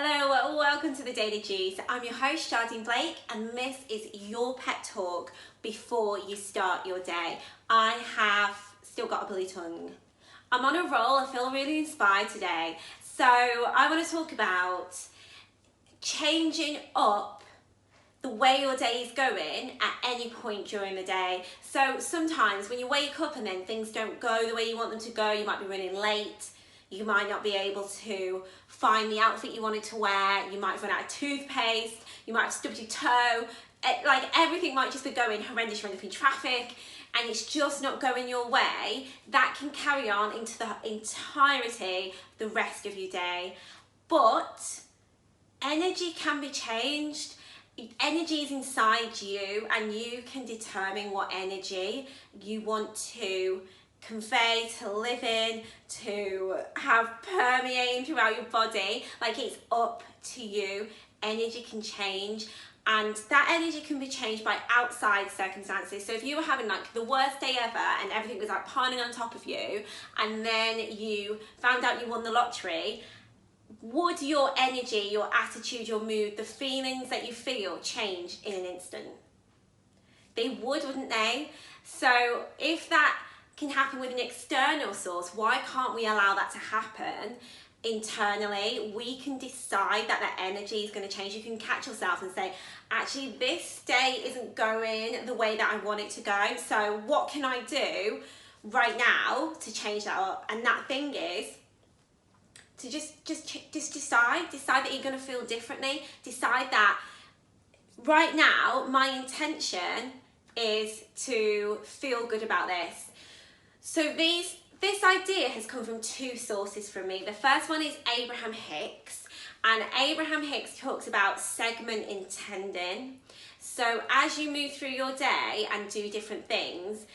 Hello, welcome to the Daily Juice. I'm your host, Shardene Blake, and this is your pep talk before you start your day. I have still got a bloody tongue. I'm on a roll. I feel really inspired today. So I want to talk about changing up the way your day is going at any point during the day. So sometimes when you wake up and then things don't go the way you want them to go, you might be running late. You might not be able to find the outfit you wanted to wear. You might have run out of toothpaste. You might have stubbed your toe. Like everything might just be going horrendous, running through traffic, and it's just not going your way. That can carry on into the entirety of the rest of your day. But energy can be changed. Energy is inside you, and you can determine what energy you want to convey, to live in, to have permeating throughout your body. Like, it's up to you. Energy can change, and that energy can be changed by outside circumstances. So if you were having like the worst day ever and everything was like piling on top of you, and then you found out you won the lottery, would your energy, your attitude, your mood, the feelings that you feel change in an instant? They would, wouldn't they? So if that can happen with an external source, why can't we allow that to happen internally? We can decide that that energy is going to change. You can catch yourself and say, actually, this day isn't going the way that I want it to go. So what can I do right now to change that up? And that thing is to just decide that you're going to feel differently. Decide that right now my intention is to feel good about this. So this idea has come from two sources from me. The first one is Abraham Hicks, and Abraham Hicks talks about segment intending. So as you move through your day and do different things,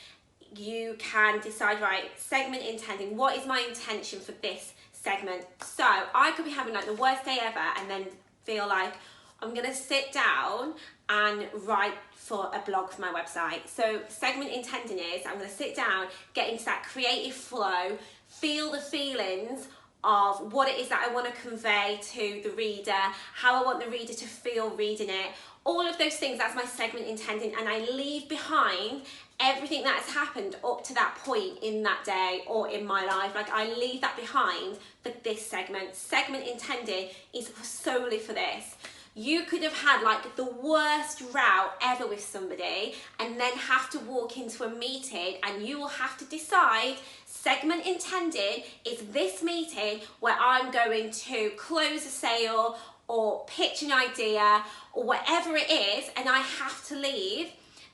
you can decide, right, segment intending, what is my intention for this segment? So I could be having like the worst day ever and then feel like I'm gonna sit down and write for a blog for my website. So segment intending is I'm gonna sit down, get into that creative flow, feel the feelings of what it is that I want to convey to the reader, how I want the reader to feel reading it, all of those things. That's my segment intending, and I leave behind everything that has happened up to that point in that day or in my life. Like, I leave that behind for this segment. Segment intending is solely for this. You could have had like the worst row ever with somebody and then have to walk into a meeting, and you will have to decide, segment intended is this meeting where I'm going to close a sale or pitch an idea or whatever it is, and I have to leave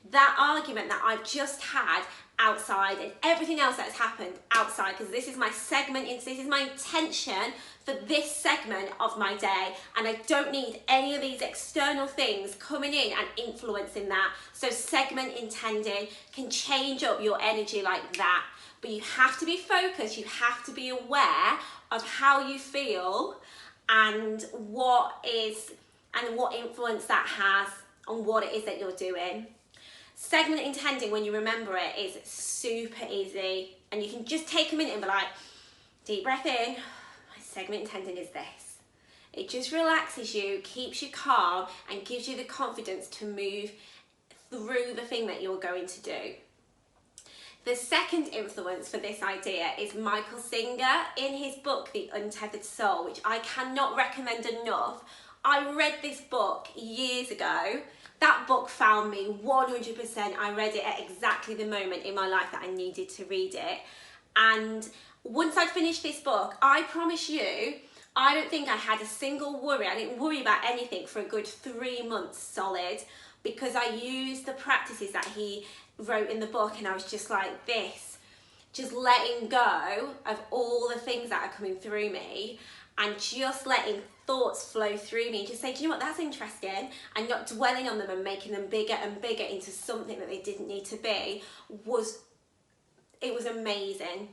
that argument that I've just had outside and everything else that's happened outside, because this is my segment, this is my intention for this segment of my day, and I don't need any of these external things coming in and influencing that. So segment intended can change up your energy like that, but you have to be focused, you have to be aware of how you feel and what influence that has on what it is that you're doing. Segment intending, when you remember it, is super easy, and you can just take a minute and be like, deep breath in, my segment intending is this. It just relaxes you, keeps you calm, and gives you the confidence to move through the thing that you're going to do. The second influence for this idea is Michael Singer in his book, The Untethered Soul, which I cannot recommend enough. I read this book years ago. That book found me 100%. I read it at exactly the moment in my life that I needed to read it. And once I'd finished this book, I promise you, I don't think I had a single worry. I didn't worry about anything for a good 3 months solid, because I used the practices that he wrote in the book, and I was just like this, just letting go of all the things that are coming through me, and just letting thoughts flow through me, just say, do you know what, that's interesting, and not dwelling on them and making them bigger and bigger into something that they didn't need to be. It was amazing.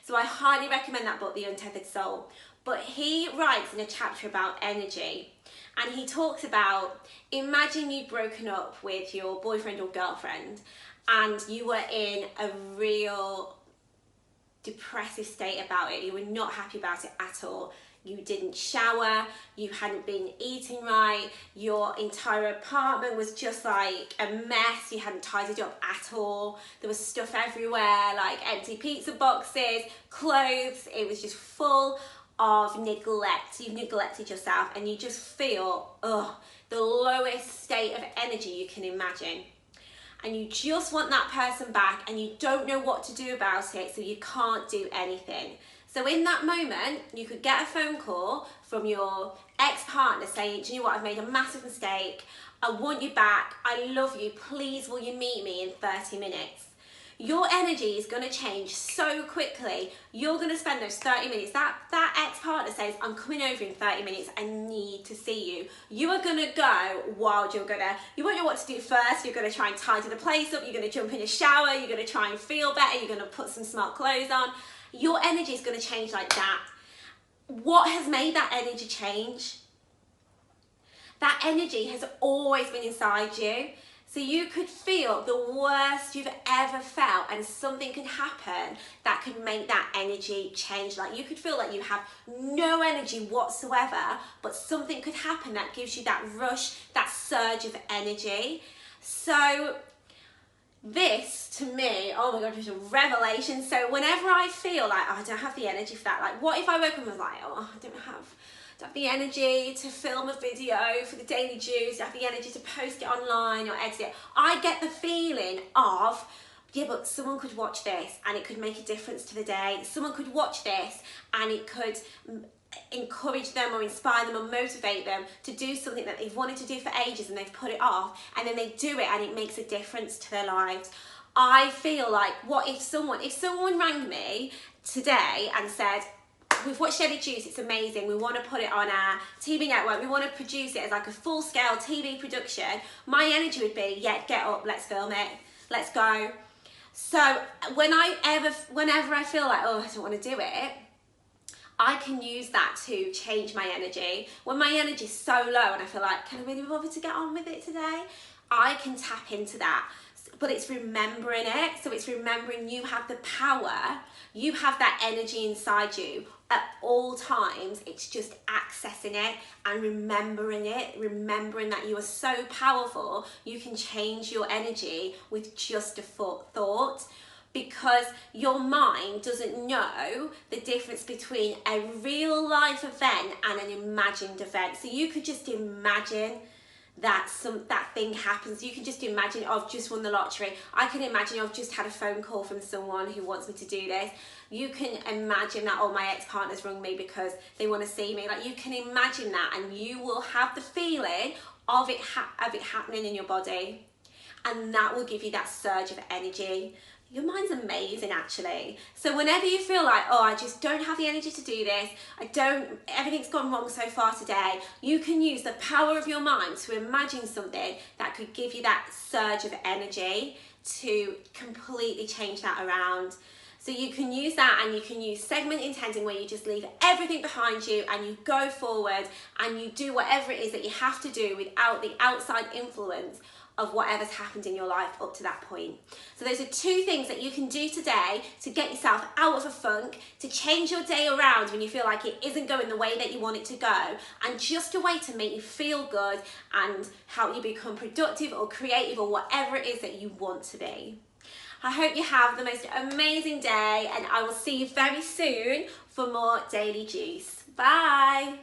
So I highly recommend that book, The Untethered Soul. But he writes in a chapter about energy, and he talks about, imagine you'd broken up with your boyfriend or girlfriend, and you were in a real depressive state about it. You were not happy about it at all. you didn't shower, you hadn't been eating right, your entire apartment was just like a mess, you hadn't tidied up at all, there was stuff everywhere, like empty pizza boxes, clothes, it was just full of neglect. You've neglected yourself and you just feel the lowest state of energy you can imagine. And you just want that person back and you don't know what to do about it, so you can't do anything. So in that moment, you could get a phone call from your ex-partner saying, do you know what, I've made a massive mistake, I want you back, I love you, please will you meet me in 30 minutes? Your energy is going to change so quickly. You're going to spend those 30 minutes. That ex-partner says, I'm coming over in 30 minutes. I need to see you. You are going to go wild. You won't know what to do first. You're going to try and tidy the place up. You're going to jump in a shower. You're going to try and feel better. You're going to put some smart clothes on. Your energy is going to change like that. What has made that energy change? That energy has always been inside you. So you could feel the worst you've ever felt and something could happen that could make that energy change. Like you could feel like you have no energy whatsoever, but something could happen that gives you that rush, that surge of energy. So this to me, oh my God, was a revelation. So whenever I feel like, oh, I don't have the energy for that, like what if I woke up and was like, oh, I don't have the energy to film a video for the Daily Juice, don't have the energy to post it online or edit it. I get the feeling of, yeah, but someone could watch this and it could make a difference to the day. Someone could watch this and it could encourage them or inspire them or motivate them to do something that they've wanted to do for ages and they've put it off, and then they do it and it makes a difference to their lives. I feel like, what if someone rang me today and said, we've watched Daily Juice, it's amazing, we want to put it on our TV network, we want to produce it as like a full-scale TV production, my energy would be, yeah, get up, let's film it, let's go. So whenever I feel like, oh, I don't want to do it, I can use that to change my energy. When my energy is so low and I feel like, can I really bother to get on with it today? I can tap into that. But it's remembering it. So it's remembering you have the power, you have that energy inside you at all times. It's just accessing it and remembering it, remembering that you are so powerful, you can change your energy with just a thought. Because your mind doesn't know the difference between a real life event and an imagined event. So you could just imagine that that thing happens. You can just imagine, oh, I've just won the lottery. I can imagine, oh, I've just had a phone call from someone who wants me to do this. You can imagine that, oh, my ex-partner's rung me because they want to see me. Like, you can imagine that and you will have the feeling of it happening in your body, and that will give you that surge of energy. Your mind's amazing, actually. So whenever you feel like, oh, I just don't have the energy to do this, everything's gone wrong so far today, you can use the power of your mind to imagine something that could give you that surge of energy to completely change that around. So you can use that, and you can use segment intending, where you just leave everything behind you and you go forward and you do whatever it is that you have to do without the outside influence of whatever's happened in your life up to that point. So those are 2 things that you can do today to get yourself out of a funk, to change your day around when you feel like it isn't going the way that you want it to go, and just a way to make you feel good and help you become productive or creative or whatever it is that you want to be. I hope you have the most amazing day, and I will see you very soon for more Daily Juice. Bye.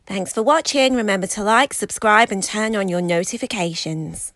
Thanks for watching. Remember to like, subscribe and turn on your notifications.